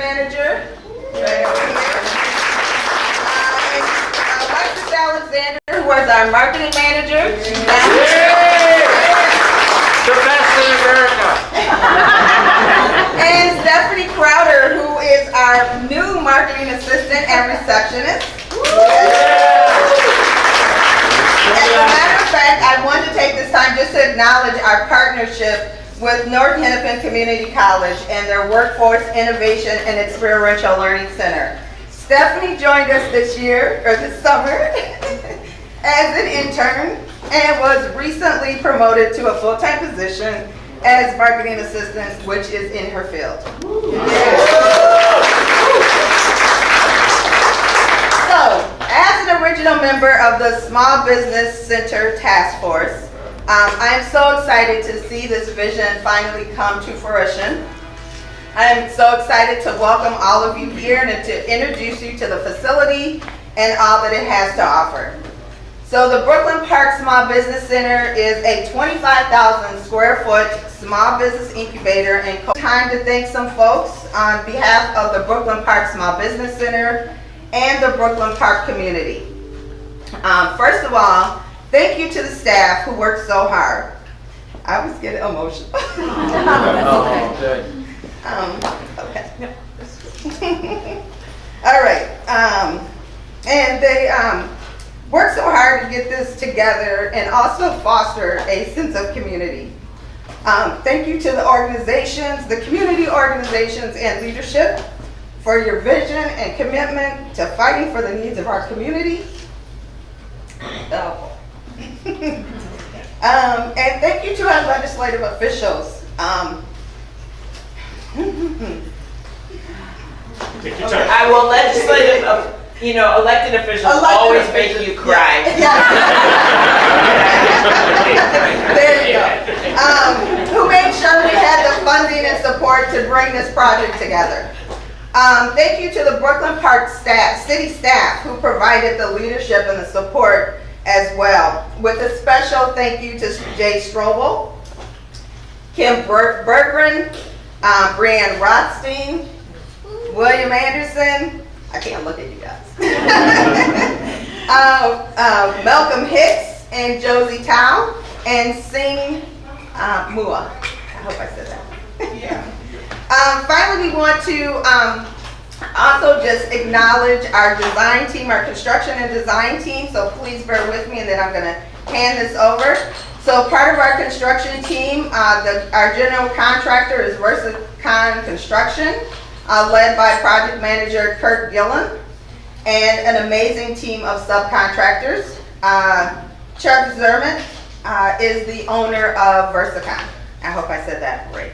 manager. Right over here. And Alexis Alexander, who was our marketing manager. The best in America. And Stephanie Crowder, who is our new marketing assistant and receptionist. As a matter of fact, I want to take this time just to acknowledge our partnership with North Hennepin Community College and their Workforce Innovation and Experiential Learning Center. Stephanie joined us this summer as an intern and was recently promoted to a full-time position as marketing assistant, which is in her field. So, as an original member of the Small Business Center Task Force, I am so excited to see this vision finally come to fruition. I am so excited to welcome all of you here and to introduce you to the facility and all that it has to offer. So the Brooklyn Park Small Business Center is a 25,000 square foot small business incubator, and time to thank some folks on behalf of the Brooklyn Park Small Business Center and the Brooklyn Park community. First of all, thank you to the staff who worked so hard. I was getting emotional. Okay. All right. And they worked so hard to get this together and also foster a sense of community. Thank you to the organizations, the community organizations and leadership for your vision and commitment to fighting for the needs of our community. And thank you to our legislative officials. Legislative, elected officials always make you cry. There you go. Who made sure we had the funding and support to bring this project together. Thank you to the Brooklyn Park staff, city staff, who provided the leadership and the support as well. With a special thank you to Jay Strobel, Kim Berggren, Brianne Rothstein, William Anderson, I can't look at you guys, Malcolm Hicks and Josie Tao, and Singh Mua. I hope I said that. Yeah. Finally, we want to also just acknowledge our design team, our construction and design team, so please bear with me and then I'm going to hand this over. So part of our construction team, our general contractor is VersaCon Construction, led by project manager Kurt Gillen, and an amazing team of subcontractors. Chuck Zerman is the owner of VersaCon. I hope I said that right.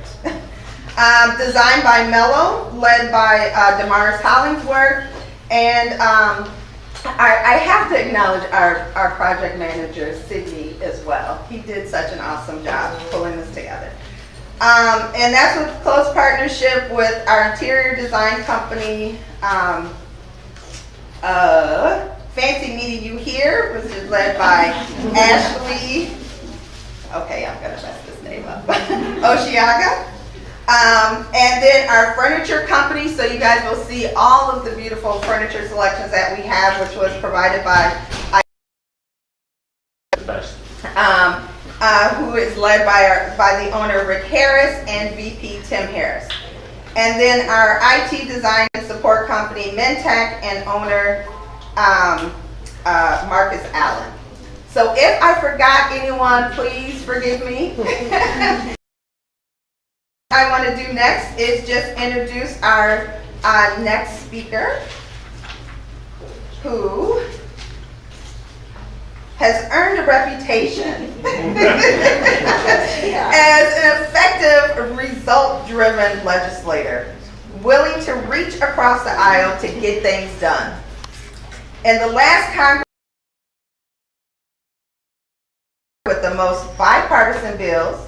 Designed by Mello, led by Damaris Hollingsworth, and I have to acknowledge our project manager, Sydney, as well. He did such an awesome job pulling this together. And that's with close partnership with our interior design company, Fancy Meeting You Here, which is led by Ashley, okay, I'm gonna mess this name up, Oshiaga. And then our furniture company, so you guys will see all of the beautiful furniture selections that we have, which was provided by who is led by the owner Rick Harris and VP Tim Harris. And then our IT design and support company Mentech and owner Marcus Allen. So if I forgot anyone, please forgive me. I want to do next is just introduce our next speaker, who has earned a reputation as an effective, result-driven legislator, willing to reach across the aisle to get things done. In the last Congress, with the most bipartisan bills,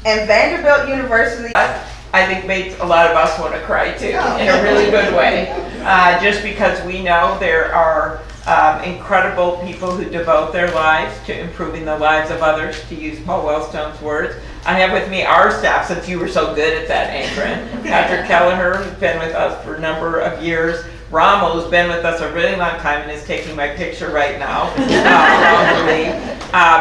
and Vanderbilt University, I think makes a lot of us want to cry too, in a really good way. Just because we know there are incredible people who devote their lives to improving the lives of others, to use Paul Wellstone's words. I have with me our staff, since you were so good at that, Adrian. Patrick Kelleher, who's been with us for a number of years. Ramo, who's been with us a really long time and is taking my picture right now.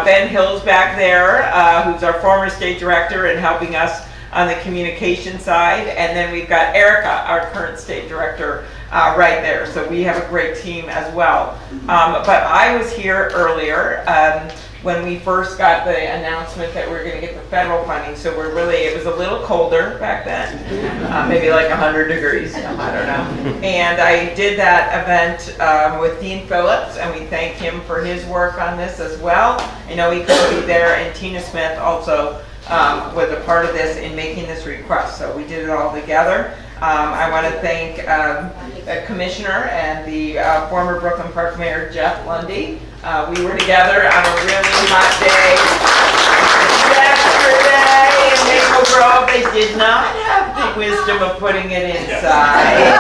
Ben Hill's back there, who's our former state director and helping us on the communication side. And then we've got Erica, our current state director, right there. So we have a great team as well. But I was here earlier when we first got the announcement that we're going to get the federal funding. So it was a little colder back then, maybe like 100 degrees, I don't know. And I did that event with Dean Phillips, and we thank him for his work on this as well. I know he couldn't be there, and Tina Smith also was a part of this in making this request. So we did it all together. I want to thank the commissioner and the former Brooklyn Park Mayor Jeff Lundy. We were together on a really hot day yesterday in Maple Grove. They did not have the wisdom of putting it inside.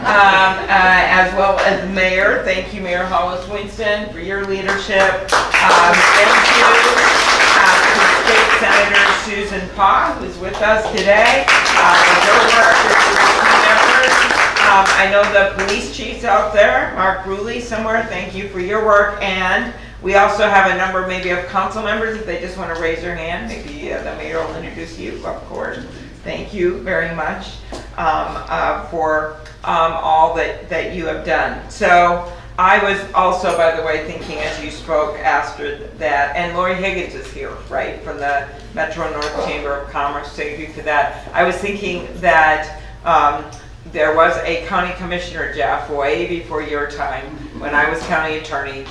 As well as the mayor. Thank you, Mayor Hollis Winston, for your leadership. Thank you to State Senator Susan Pah, who's with us today, for her work as a team member. I know the police chief's out there, Mark Ruley somewhere. Thank you for your work. And we also have a number maybe of council members if they just want to raise their hand. Maybe the mayor will introduce you, of course. Thank you very much for all that you have done. So I was also, by the way, thinking as you spoke, Astrid, that, and Lori Higgins is here, right, from the Metro North Chamber of Commerce. Thank you for that. I was thinking that there was a county commissioner, Jeff, way before your time, when I was county attorney,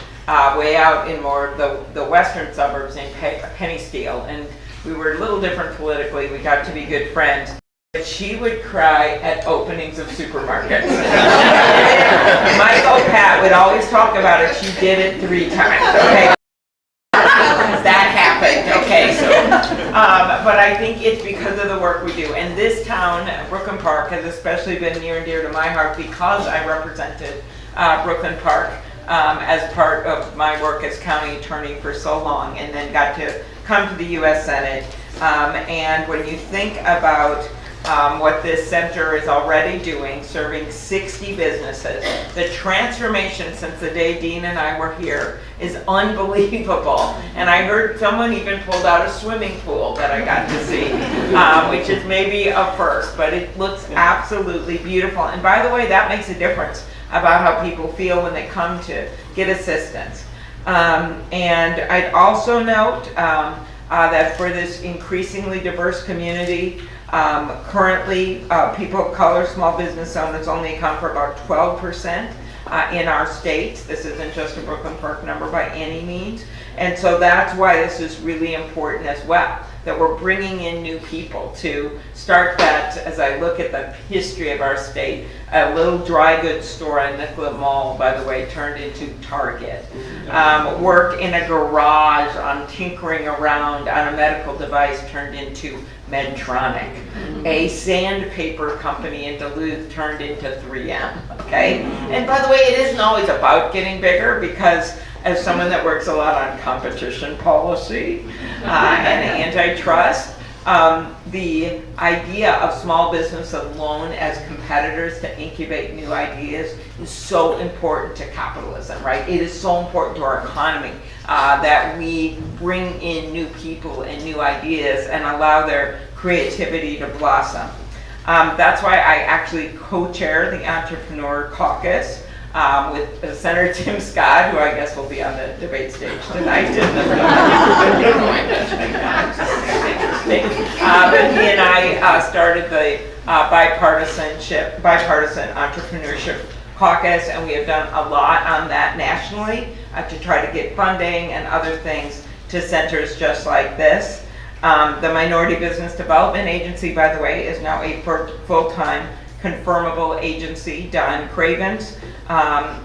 way out in more the western suburbs named Pennysteele, and we were a little different politically. We got to be good friends. But she would cry at openings of supermarkets. Michael Pat would always talk about it. She did it 3 times. Okay. That happened. Okay, so, but I think it's because of the work we do. And this town, Brooklyn Park, has especially been near and dear to my heart because I represented Brooklyn Park as part of my work as county attorney for so long, and then got to come to the U.S. Senate. And when you think about what this center is already doing, serving 60 businesses. The transformation since the day Dean and I were here is unbelievable. And I heard someone even pulled out a swimming pool that I got to see, which is maybe a first, but it looks absolutely beautiful. And by the way, that makes a difference about how people feel when they come to get assistance. And I'd also note that for this increasingly diverse community, currently, people of color, small business owners only account for about 12% in our state. This isn't just a Brooklyn Park number by any means. And so that's why this is really important as well, that we're bringing in new people to start that. As I look at the history of our state, a little dry goods store in Nicollet Mall, by the way, turned into Target. Work in a garage on tinkering around on a medical device turned into Medtronic. A sandpaper company in Duluth turned into 3M, okay? And by the way, it isn't always about getting bigger, because as someone that works a lot on competition policy and antitrust, the idea of small business alone as competitors to incubate new ideas is so important to capitalism, right? It is so important to our economy that we bring in new people and new ideas and allow their creativity to blossom. That's why I actually co-chair the Entrepreneur Caucus with Senator Tim Scott, who I guess will be on the debate stage tonight. But he and I started the bipartisan entrepreneurship caucus, and we have done a lot on that nationally to try to get funding and other things to centers just like this. The Minority Business Development Agency, by the way, is now a full-time confirmable agency. Don Cravens,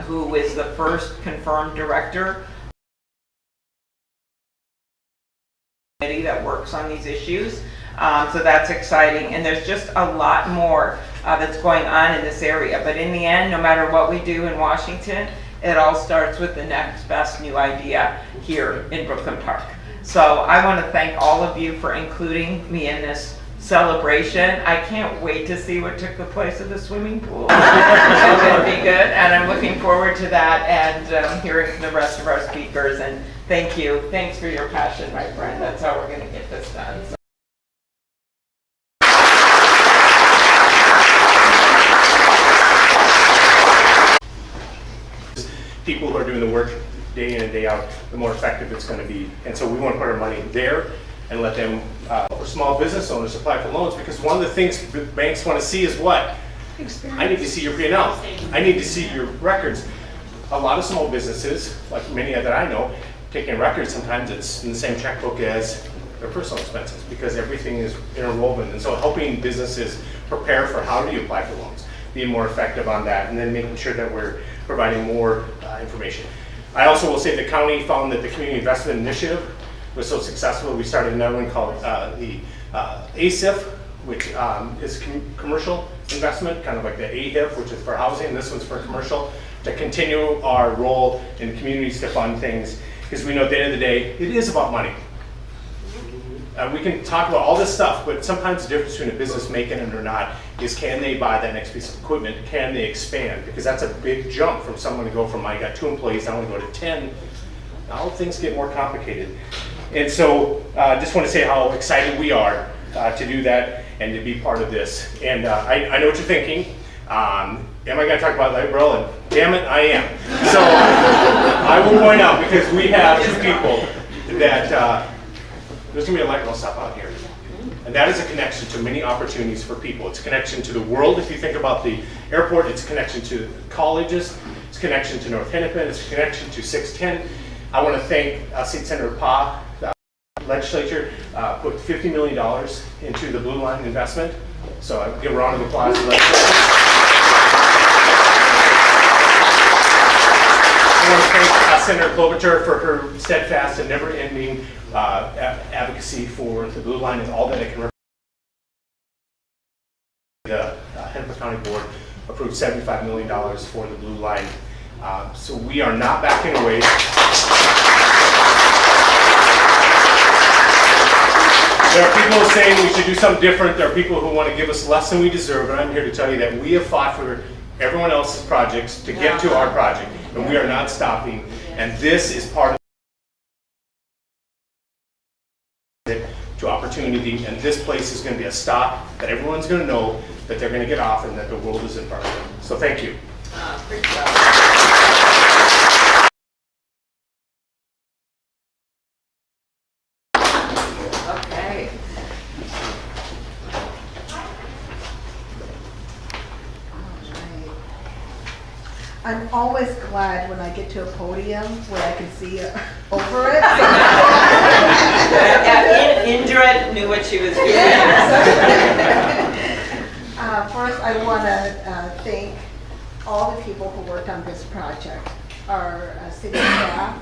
who is the first confirmed director that works on these issues. So that's exciting, and there's just a lot more that's going on in this area. But in the end, no matter what we do in Washington, it all starts with the next best new idea here in Brooklyn Park. So I want to thank all of you for including me in this celebration. I can't wait to see what took the place of the swimming pool. It's going to be good, and I'm looking forward to that and hearing from the rest of our speakers. And thank you. Thanks for your passion, my friend. That's how we're going to get this done. So. People who are doing the work day in and day out, the more effective it's going to be. And so we want to put our money there and let them, for small business owners, apply for loans, because one of the things banks want to see is what? I need to see your P&L. I need to see your records. A lot of small businesses, like many that I know, taking records, sometimes it's in the same checkbook as their personal expenses, because everything is interwoven. And so helping businesses prepare for how do you apply for loans, being more effective on that, and then making sure that we're providing more information. I also will say the county found that the Community Investment Initiative was so successful, we started another one called the ASIF, which is commercial investment, kind of like the AHIF, which is for housing, and this one's for commercial, to continue our role in communities to fund things, because we know at the end of the day, it is about money. We can talk about all this stuff, but sometimes the difference between a business making it or not is, can they buy that next piece of equipment? Can they expand? Because that's a big jump from someone to go from, I got 2 employees, I want to go to 10. Now things get more complicated. And so just want to say how excited we are to do that and to be part of this. And I know what you're thinking. Am I going to talk about light rail? And damn it, I am. So I will point out, because we have 2 people that there's going to be a light rail stop out here. And that is a connection to many opportunities for people. It's a connection to the world. If you think about the airport, it's a connection to colleges. It's a connection to North Hennepin. It's a connection to 610. I want to thank State Senator Pa. The legislature put $50 million into the Blue Line investment. So I give a round of applause to the legislature. I want to thank Senator Klobuchar for her steadfast and never-ending advocacy for the Blue Line and all that it can represent. The Hennepin County Board approved $75 million for the Blue Line. So we are not backing away. There are people saying we should do something different. There are people who want to give us less than we deserve, and I'm here to tell you that we have fought for everyone else's projects to get to our project, and we are not stopping. And this is part of to opportunity, and this place is going to be a stop that everyone's going to know that they're going to get off and that the world is in front of them. So thank you. Great job. Okay. I'm always glad when I get to a podium where I can see over it. Indra knew what she was doing. First, I want to thank all the people who worked on this project, our city staff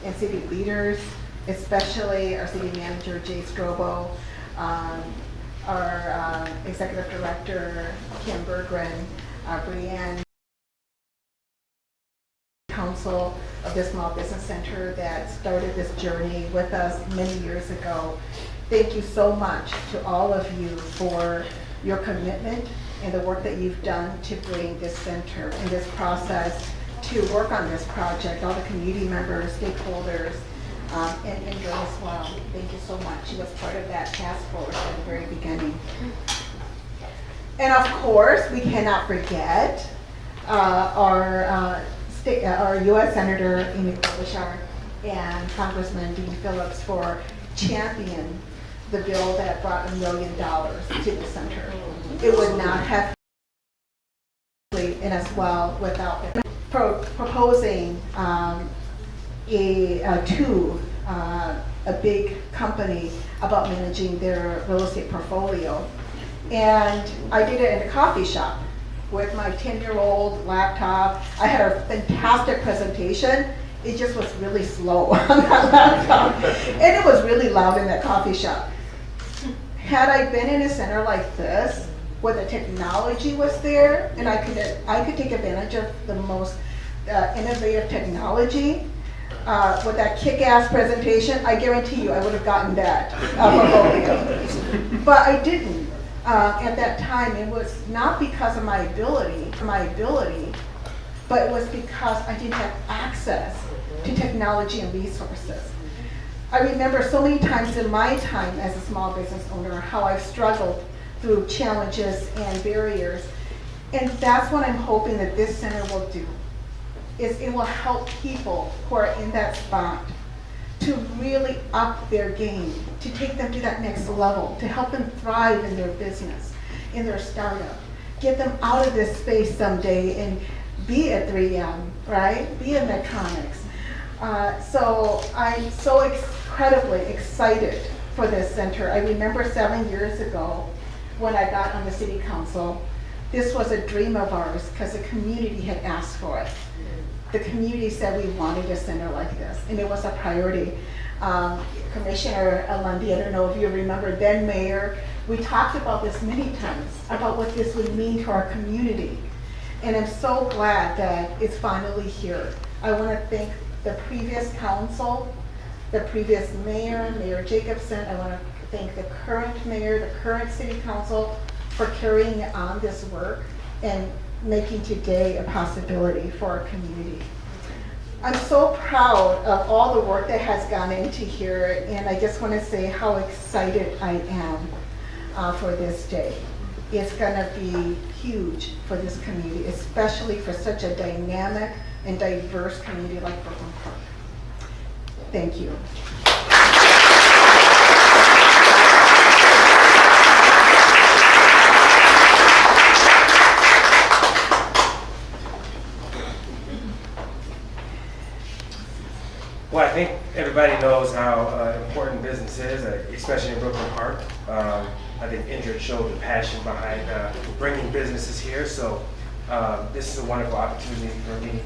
and city leaders, especially our city manager, Jay Strobo, our executive director, Kim Berggren, Brianne, council of the Small Business Center that started this journey with us many years ago. Thank you so much to all of you for your commitment and the work that you've done to bring this center and this process to work on this project, all the community members, stakeholders, and Indra as well. Thank you so much. She was part of that task force at the very beginning. And of course, we cannot forget our U.S. Senator Amy Klobuchar and Congressman Dean Phillips for championing the bill that brought $1 million to the center. It would not have been as well without them. Proposing a big company about managing their real estate portfolio. And I did it in a coffee shop with my 10-year-old laptop. I had a fantastic presentation. It just was really slow on that laptop. And it was really loud in that coffee shop. Had I been in a center like this, where the technology was there, and I could take advantage of the most innovative technology, with that kick-ass presentation, I guarantee you I would have gotten that from both of you. But I didn't. At that time, it was not because of my ability, but it was because I didn't have access to technology and resources. I remember so many times in my time as a small business owner how I've struggled through challenges and barriers. And that's what I'm hoping that this center will do, is it will help people who are in that spot to really up their game, to take them to that next level, to help them thrive in their business, in their startup, get them out of this space someday and be at 3M, right? Be in Medtronics. So I'm so incredibly excited for this center. I remember 7 years ago when I got on the city council, this was a dream of ours because the community had asked for it. The community said we wanted a center like this, and it was a priority. Commissioner Lundy, I don't know if you remember, then Mayor, we talked about this many times, about what this would mean to our community. And I'm so glad that it's finally here. I want to thank the previous council, the previous mayor, Mayor Jacobson. I want to thank the current mayor, the current city council for carrying on this work and making today a possibility for our community. I'm so proud of all the work that has gone into here, and I just want to say how excited I am for this day. It's going to be huge for this community, especially for such a dynamic and diverse community like Brooklyn Park. Thank you. Well, I think everybody knows how important business is, especially in Brooklyn Park. I think Indrid showed the passion behind bringing businesses here, so this is a wonderful opportunity for me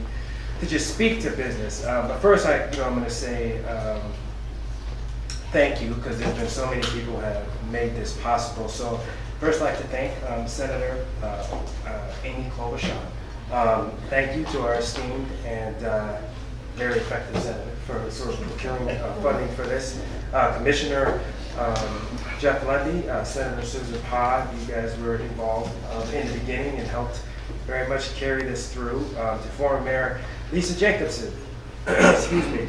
to just speak to business. But first, I'm going to say thank you, because there's been so many people who have made this possible. So first, I'd like to thank Senator Amy Klobuchar. Thank you to our esteemed and very effective senator for sort of procuring funding for this. Commissioner Jeff Lundy, Senator Susan Pod, you guys were involved in the beginning and helped very much carry this through. To former Mayor Lisa Jacobson, excuse me,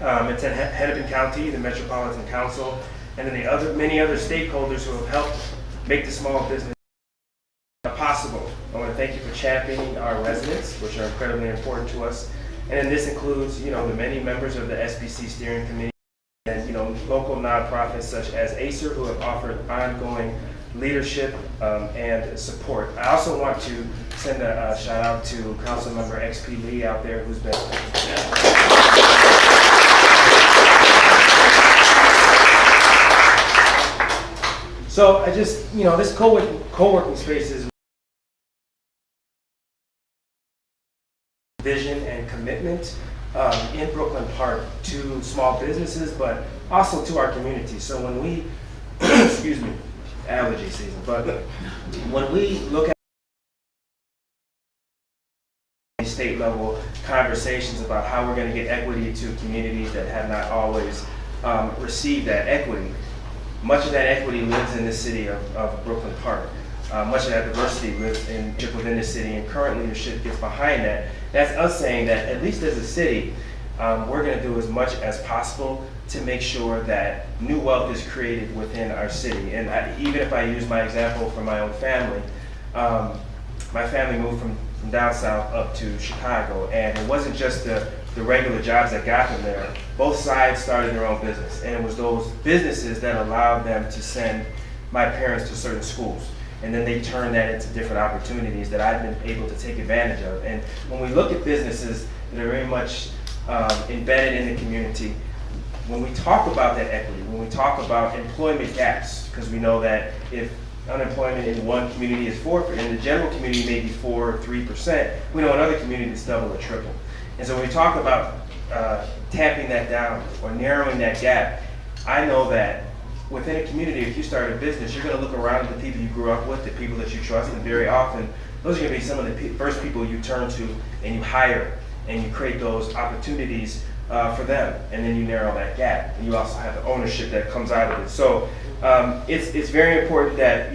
it's in Hennepin County, the Metropolitan Council, and then the many other stakeholders who have helped make the small business possible. I want to thank you for championing our residents, which are incredibly important to us. And then this includes, the many members of the SBC steering committee and, local nonprofits such as ACER, who have offered ongoing leadership and support. I also want to send a shout out to Councilmember XP Lee out there, who's been so I just, this co-working space is vision and commitment in Brooklyn Park to small businesses, but also to our community. So when we, excuse me, allergy season, but when we look at state level conversations about how we're going to get equity to communities that have not always received that equity, much of that equity lives in the city of Brooklyn Park. Much of that diversity lives within the city, and current leadership gets behind that. That's us saying that, at least as a city, we're going to do as much as possible to make sure that new wealth is created within our city. And even if I use my example from my own family, my family moved from down south up to Chicago, and it wasn't just the regular jobs that got them there. Both sides started their own business, and it was those businesses that allowed them to send my parents to certain schools. And then they turn that into different opportunities that I've been able to take advantage of. And when we look at businesses that are very much embedded in the community, when we talk about that equity, when we talk about employment gaps, because we know that if unemployment in one community is 4%, in the general community maybe 4 or 3%, we know in other communities it's double or triple. And so when we talk about tamping that down or narrowing that gap, I know that within a community, if you start a business, you're going to look around at the people you grew up with, the people that you trust, and very often those are going to be some of the first people you turn to and you hire, and you create those opportunities for them, and then you narrow that gap. And you also have the ownership that comes out of it. So it's very important that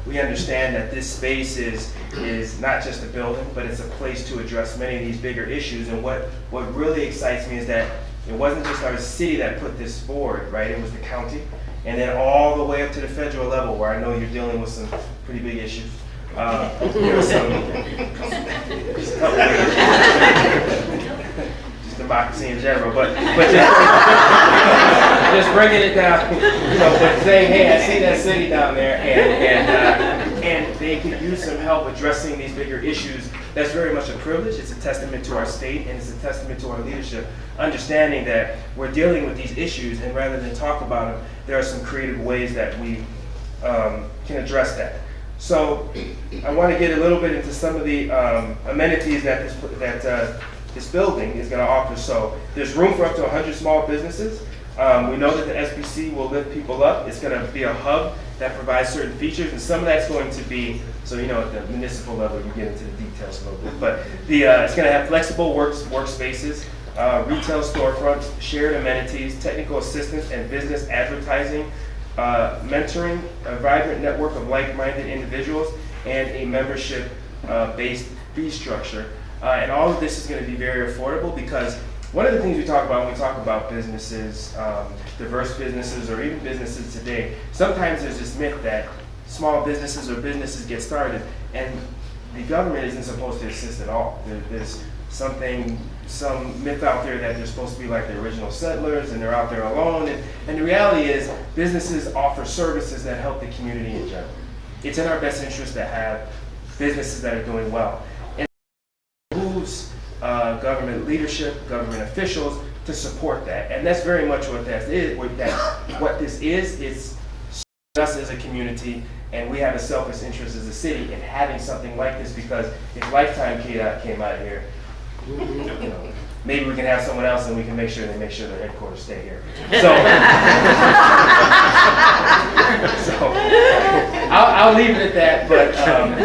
we understand that this space is not just a building, but it's a place to address many of these bigger issues. And what really excites me is that it wasn't just our city that put this forward, right? It was the county, and then all the way up to the federal level, where I know you're dealing with some pretty big issues. Just democracy in general, but just bringing it down, but saying, hey, I see that city down there, and they could use some help addressing these bigger issues. That's very much a privilege. It's a testament to our state, and it's a testament to our leadership, understanding that we're dealing with these issues, and rather than talk about them, there are some creative ways that we can address that. So I want to get a little bit into some of the amenities that this building is going to offer. So there's room for up to 100 small businesses. We know that the SBC will lift people up. It's going to be a hub that provides certain features, and some of that's going to be, so at the municipal level, you get into the details a little bit, but it's going to have flexible workspaces, retail storefronts, shared amenities, technical assistance, and business advertising, mentoring, a vibrant network of like-minded individuals, and a membership-based fee structure. And all of this is going to be very affordable, because one of the things we talk about when we talk about businesses, diverse businesses, or even businesses today, sometimes there's this myth that small businesses or businesses get started, and the government isn't supposed to assist at all. There's some myth out there that they're supposed to be like the original settlers and they're out there alone. And the reality is, businesses offer services that help the community in general. It's in our best interest to have businesses that are doing well. And it behooves government leadership, government officials to support that. And that's very much what that is. What this is, it's us as a community, and we have a selfish interest as a city in having something like this, because if Lifetime KDOT came out here, maybe we can have someone else and we can make sure their headquarters stay here. So, I'll leave it at that. But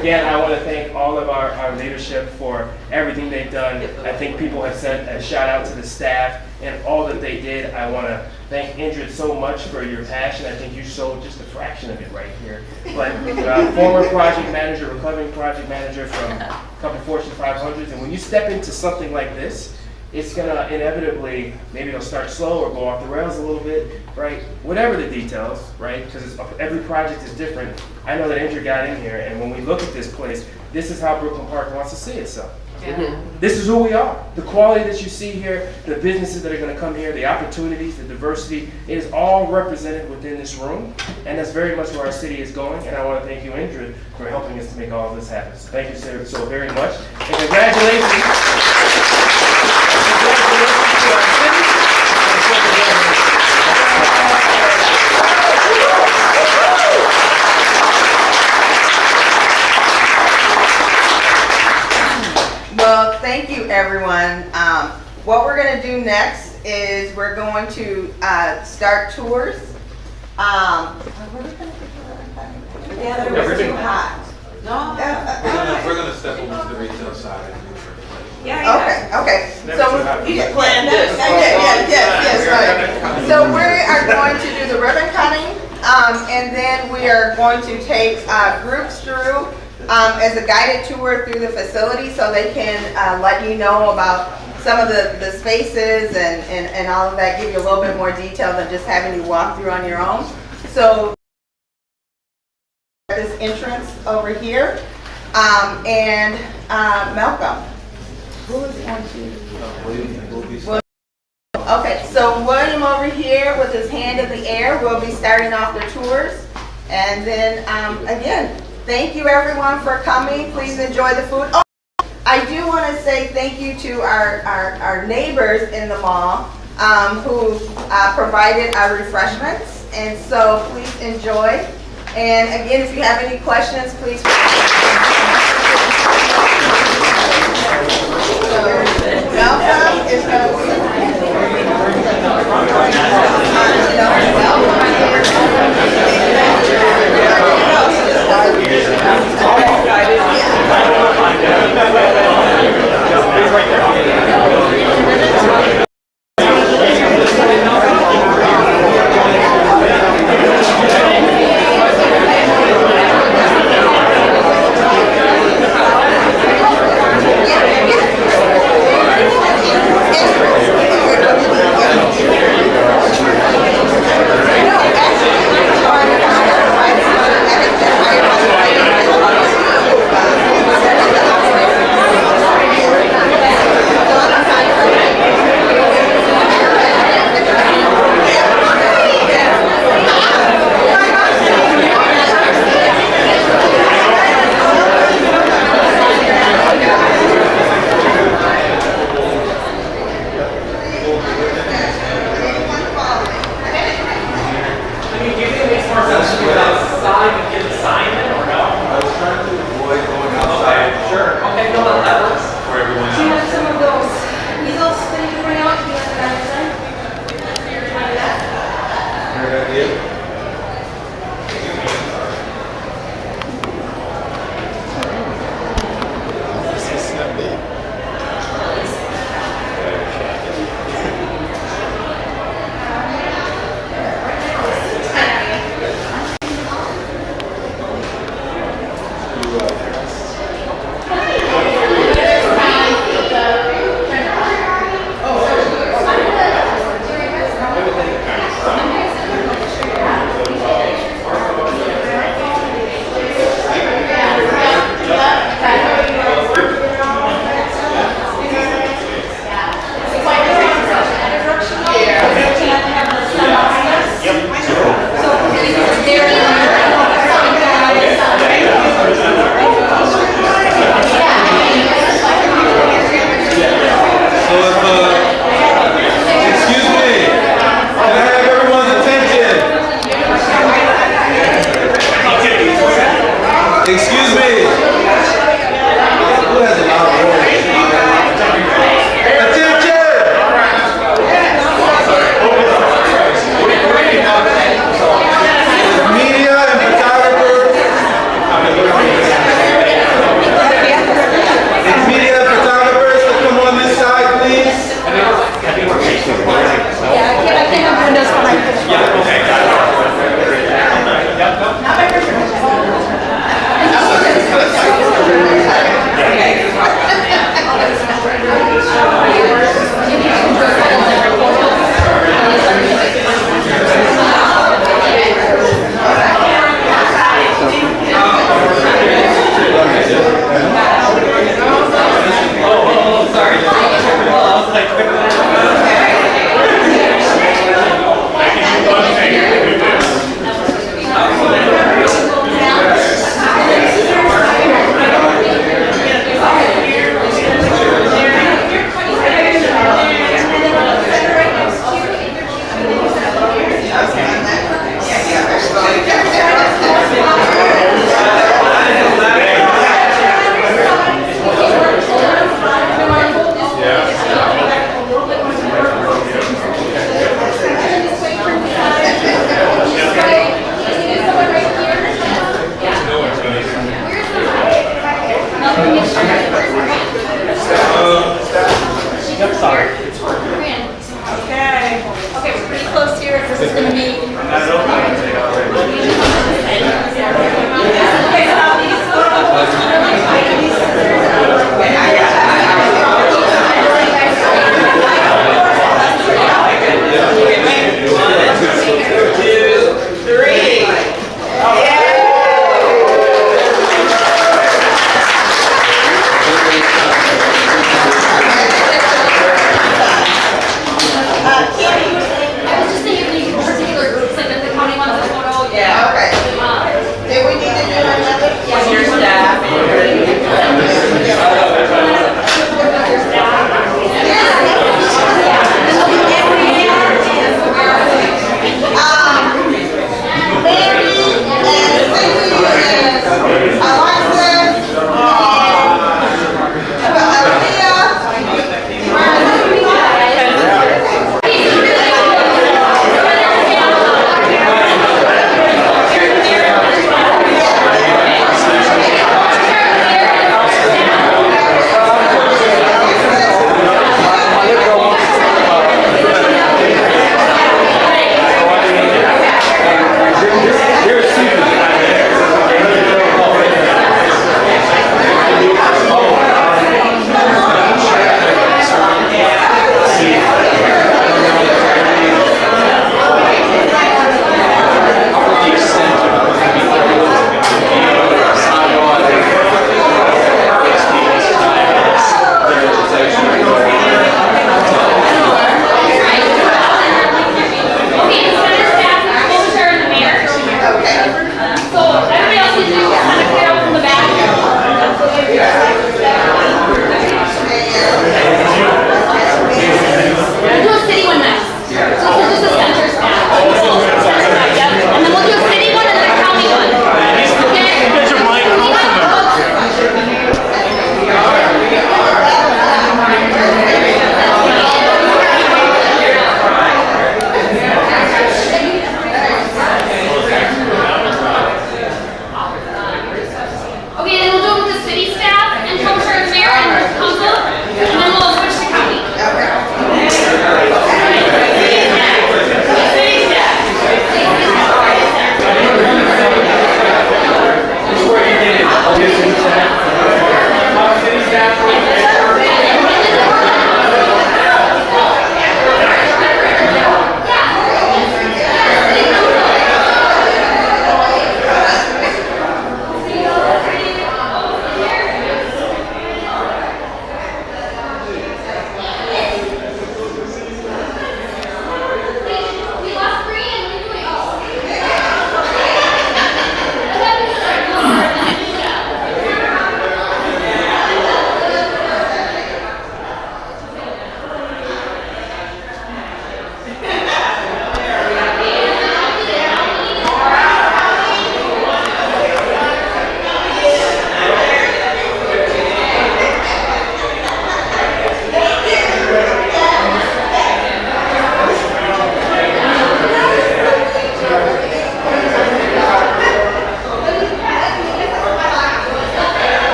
again, I want to thank all of our leadership for everything they've done. I think people have sent a shout out to the staff and all that they did. I want to thank Indrid so much for your passion. I think you showed just a fraction of it right here. But former project manager, recovering project manager from a couple Fortune 500s, and when you step into something like this, it's gonna inevitably, maybe it'll start slow or go off the rails a little bit, right? Whatever the details, right? Because every project is different. I know that Indrid got in here, and when we look at this place, this is how Brooklyn Park wants to see itself. Yeah. This is who we are. The quality that you see here, the businesses that are going to come here, the opportunities, the diversity, it is all represented within this room, and that's very much where our city is going. And I want to thank you, Indrid, for helping us to make all of this happen. So thank you so very much, and congratulations. Congratulations to our city. Well, thank you, everyone. What we're going to do next is we're going to start tours. What are we going to do? Yeah, it was too hot. No. We're gonna step over to the retail side. Okay. So He's planned this. Yes, right. So we are going to do the ribbon cutting, and then we are going to take groups through as a guided tour through the facility, so they can let you know about some of the spaces and all of that, give you a little bit more detail than just having you walk through on your own. So this entrance over here, and Malcolm, who is going to? Okay, so William over here with his hand in the air will be starting off the tours, and then again, thank you everyone for coming. Please enjoy the food. Oh, I do want to say thank you to our neighbors in the mall who provided our refreshments, and so please enjoy. And again, if you have any questions, please. Welcome is going to be Excuse me. Who has a lot of room? Attention! Media and photographers. If media and photographers would come on this side, please.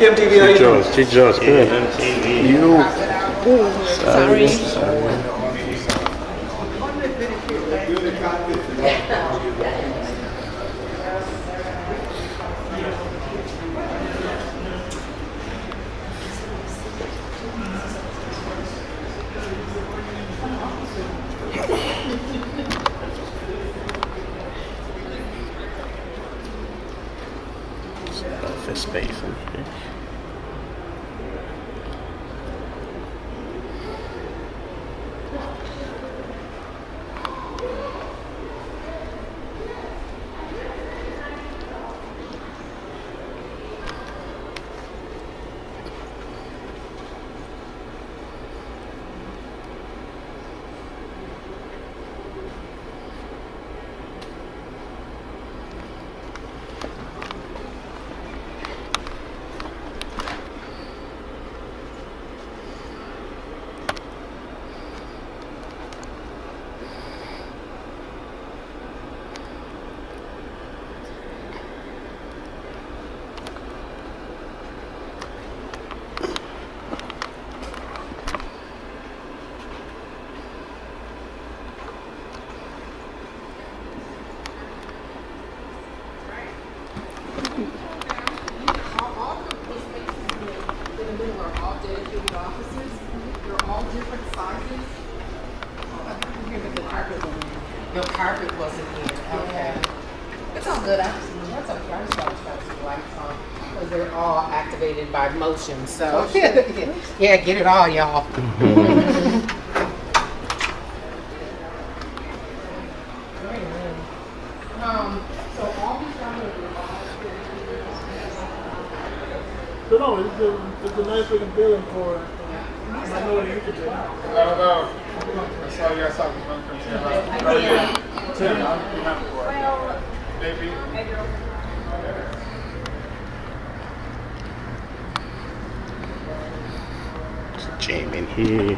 Kim TV, how you doing? G. Jones, good. You. Sorry. Office space in here. Your carpet wasn't here. Okay. It's all good. That's okay. I just thought you got some lights on because they're all activated by motion. So yeah, get it all, y'all. So all these No, it's a nice looking building for minority youth. I saw you guys talking about Jam in here.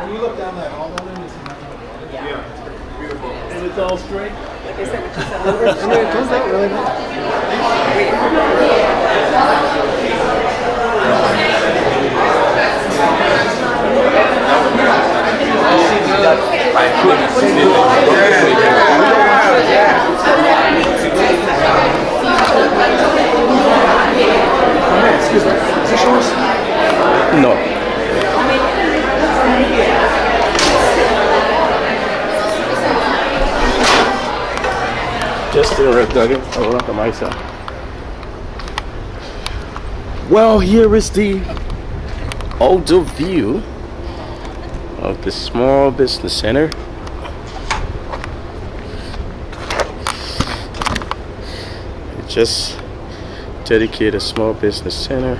When you look down that hall, don't you see nothing but water? Yeah. Beautiful. And it's all straight? Like I said, it comes out really No. Just still right, Duggan. I'll look at myself. Well, here is the older view of the small business center. Just dedicated small business center.